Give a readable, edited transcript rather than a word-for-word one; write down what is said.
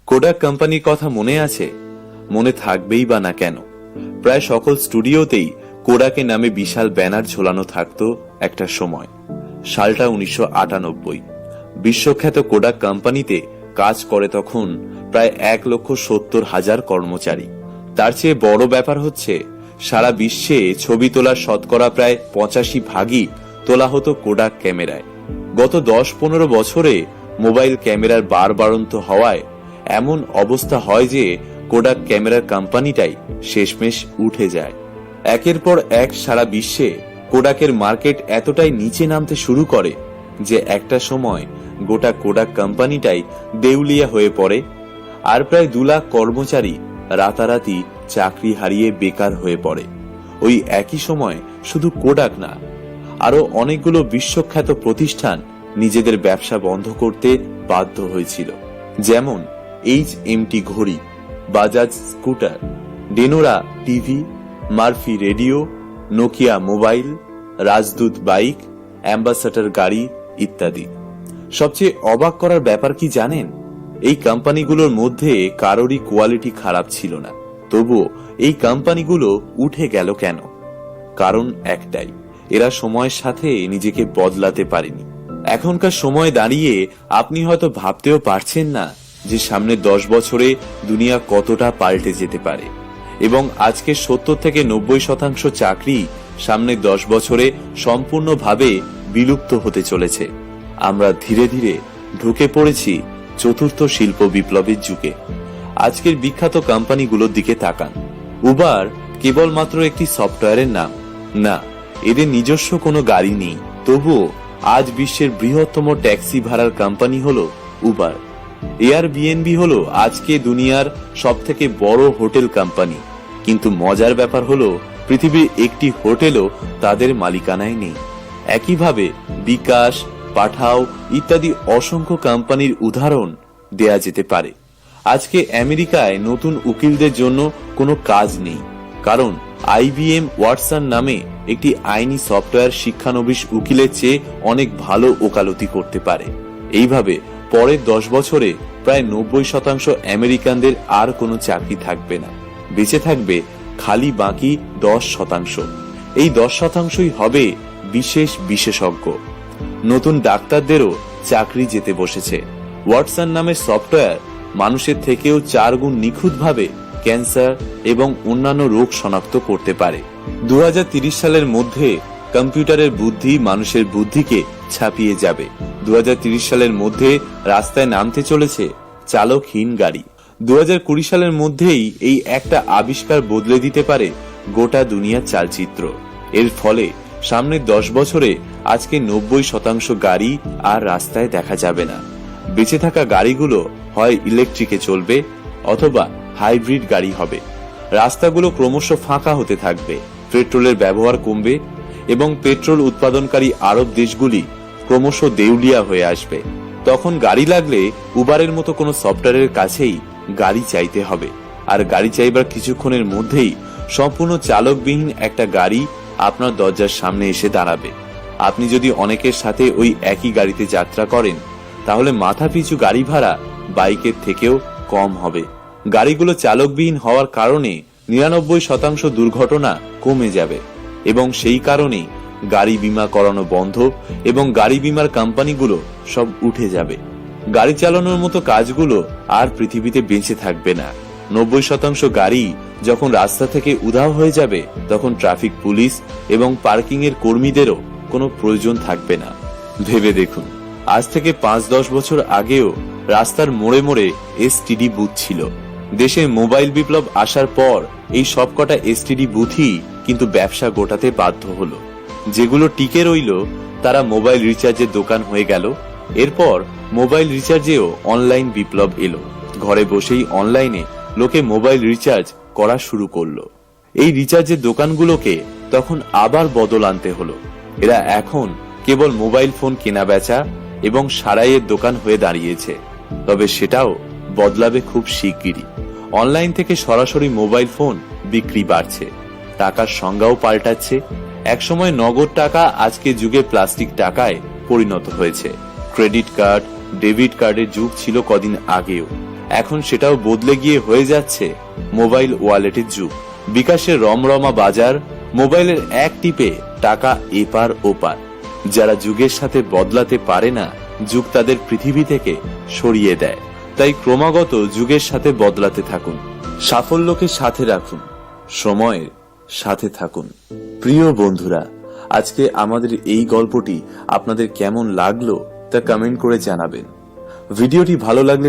Kodak কোম্পানির কথা মনে আছে? মনে থাকবেই বা না কেন, প্রায় সকল স্টুডিওতেই কোডাকের নামে বিশাল ব্যানার ঝোলানো থাকতো একটা সময়। সালটা 1998। বিশ্বখ্যাত কোডাক কোম্পানিতে কাজ করে তখন প্রায় 1,70,000 কর্মচারী। তার চেয়ে বড় ব্যাপার হচ্ছে, সারা বিশ্বে ছবি তোলার শতকরা প্রায় 85% তোলা হতো কোডাক ক্যামেরায়। গত 10-15 বছরে মোবাইল ক্যামেরার বাড়ন্ত হওয়ায় এমন অবস্থা হয় যে কোডাক ক্যামেরার কোম্পানিটাই শেষমেশ উঠে যায়। একের পর এক সারা বিশ্বে কোডাকের মার্কেট এতটাই নিচে নামতে শুরু করে যে একটা সময় গোটা কোডাক কোম্পানিটাই দেউলিয়া হয়ে পড়ে, আর প্রায় 2 লাখ কর্মচারী রাতারাতি চাকরি হারিয়ে বেকার হয়ে পড়ে। ওই একই সময় শুধু কোডাক না, আরো অনেকগুলো বিশ্বখ্যাত প্রতিষ্ঠান নিজেদের ব্যবসা বন্ধ করতে বাধ্য হয়েছিল। যেমন HMT ঘড়ি, Bajaj scooter, Dyanora TV, Murphy radio, Nokia mobile, Rajdoot bike, Ambassador গাড়ি ইত্যাদি। সবচেয়ে অবাক করার ব্যাপার কি জানেন? এই কোম্পানিগুলোর মধ্যে কারোরই কোয়ালিটি খারাপ ছিল না, তবুও এই কোম্পানিগুলো উঠে গেল কেন? কারণ একটাই, এরা সময়ের সাথে নিজেকে বদলাতে পারেনি। এখনকার সময় দাঁড়িয়ে আপনি হয়তো ভাবতেও পারছেন না যে সামনে 10 বছরে দুনিয়া কতটা পাল্টে যেতে পারে, এবং আজকে 70 থেকে 90% চাকরি সামনে 10 বছরে সম্পূর্ণভাবে বিলুপ্ত হতে চলেছে। আমরা ধীরে ধীরে ঢুকে পড়েছি চতুর্থ শিল্প বিপ্লবের যুগে। আজকের বিখ্যাত কোম্পানিগুলোর দিকে তাকান। উবার কেবলমাত্র একটি সফটওয়্যারের নাম না, এদের নিজস্ব কোনো গাড়ি নেই, তবুও আজ বিশ্বের বৃহত্তম ট্যাক্সি ভাড়ার কোম্পানি হলো উবার। এয়ারবিএনবি হলো আজকে দুনিয়ার সবথেকে বড় হোটেল কোম্পানি, কিন্তু মজার ব্যাপার হলো পৃথিবীর একটি হোটেলও তাদের মালিকানায় নেই। একইভাবে বিকাশ, পাঠাও ইত্যাদি অসংখ্য কোম্পানির উদাহরণ দেয়া যেতে পারে। আজকে আমেরিকায় নতুন উকিলদের জন্য কোনো কাজ নেই, কারণ IBM ওয়াটসন নামে একটি আইনি সফটওয়্যার শিক্ষানবিশ উকিলের চেয়ে অনেক ভালো ওকালতি করতে পারে। এইভাবে পরের 10 বছরে প্রায় 90% আমেরিকানদের আর কোনো চাকরি থাকবে না, বেঁচে থাকবে খালি বাকি 10%। এই 10%ই হবে বিশেষ বিশেষজ্ঞ। নতুন ডাক্তারদেরও চাকরি যেতে বসেছে। ওয়াটসন নামের সফটওয়্যার মানুষের থেকেও 4 গুণ নিখুঁতভাবে ক্যান্সার এবং অন্যান্য রোগ শনাক্ত করতে পারে। 2030 সালের মধ্যে কম্পিউটারের বুদ্ধি মানুষের বুদ্ধিকে ছাপিয়ে যাবে। 2030 সালের মধ্যে রাস্তায় নামতে চলেছে চালকহীন গাড়ি। 2020 সালের মধ্যেই এই একটা আবিষ্কার বদলে দিতে পারে গোটা দুনিয়ার চালচিত্র। এর ফলে সামনের 10 বছরে আজকে 90% গাড়ি আর রাস্তায় দেখা যাবে না। বেঁচে থাকা গাড়িগুলো হয় ইলেকট্রিকে চলবে অথবা হাইব্রিড গাড়ি হবে। রাস্তাগুলো ক্রমশ ফাঁকা হতে থাকবে, পেট্রোলের ব্যবহার কমবে এবং পেট্রোল উৎপাদনকারী আরব দেশগুলি ক্রমশ দেউলিয়া হয়ে আসবে। তখন গাড়ি লাগলে উবারের মতো কোনো সফটওয়্যারের কাছেই গাড়ি চাইতে হবে, আর গাড়ি চাইবার কিছুক্ষণের মধ্যেই সম্পূর্ণ চালকবিহীন একটা গাড়ি আপনার দরজার সামনে এসে দাঁড়াবে। আপনি যদি অনেকের সাথে ওই একই গাড়িতে যাত্রা করেন, তাহলে মাথাপিছু গাড়ি ভাড়া বাইকের থেকেও কম হবে। গাড়িগুলো চালকবিহীন হওয়ার কারণে 99% দুর্ঘটনা কমে যাবে, এবং সেই কারণেই গাড়ি বীমা করানো বন্ধ এবং গাড়ি বীমার কোম্পানিগুলো সব উঠে যাবে। গাড়ি চালানোর মতো কাজগুলো আর পৃথিবীতে বেঁচে থাকবে না। 90% গাড়ি যখন রাস্তা থেকে উধাও হয়ে যাবে, তখন ট্রাফিক পুলিশ এবং পার্কিং এর কর্মীদেরও কোনো প্রয়োজন থাকবে না। ভেবে দেখুন, আজ থেকে 5-10 বছর আগেও রাস্তার মোড়ে মোড়ে STD বুথ ছিল। দেশে মোবাইল বিপ্লব আসার পর এই সবকটা STD বুথই কিন্তু ব্যবসা গোটাতে বাধ্য হলো। যেগুলো টিকে রইল তারা মোবাইল রিচার্জের দোকান হয়ে গেল। এরপর মোবাইল রিচার্জেও অনলাইন বিপ্লব এলো। ঘরে বসেই অনলাইনে লোকে মোবাইল রিচার্জ করা শুরু করলো। এই রিচার্জের দোকানগুলোকে তখন আবার বদল আনতে হলো। এরা এখন কেবল মোবাইল ফোন কেনা বেচা এবং সারাইয়ের দোকান হয়ে দাঁড়িয়েছে। তবে সেটাও বদলাবে খুব শিগগিরই। অনলাইন থেকে সরাসরি মোবাইল ফোন বিক্রি বাড়ছে, টাকার সংজ্ঞাও পাল্টাচ্ছে। একসময় নগদ টাকা আজকে যুগে প্লাস্টিক টাকায় পরিণত হয়েছে। ক্রেডিট কার্ড, ডেবিট কার্ডের যুগ ছিল কদিন আগেও। এখন সেটাও বদলে গিয়ে হয়ে যাচ্ছে মোবাইল ওয়ালেটের যুগ। বিকাশের রমরমা বাজার, মোবাইলের এক টিপে টাকা এপার ওপার। যারা যুগের সাথে বদলাতে পারে না, যুগ তাদের পৃথিবী থেকে সরিয়ে দেয়। তাই ক্রমাগত যুগের সাথে বদলাতে থাকুন, সাফল্যকে সাথে রাখুন, সময়ের সাথে থাকুন। প্রিয় বন্ধুরা, আজকে আমাদের এই গল্পটি আপনাদের কেমন লাগলো তা কমেন্ট করে জানাবেন। ভিডিওটি ভালো লাগলে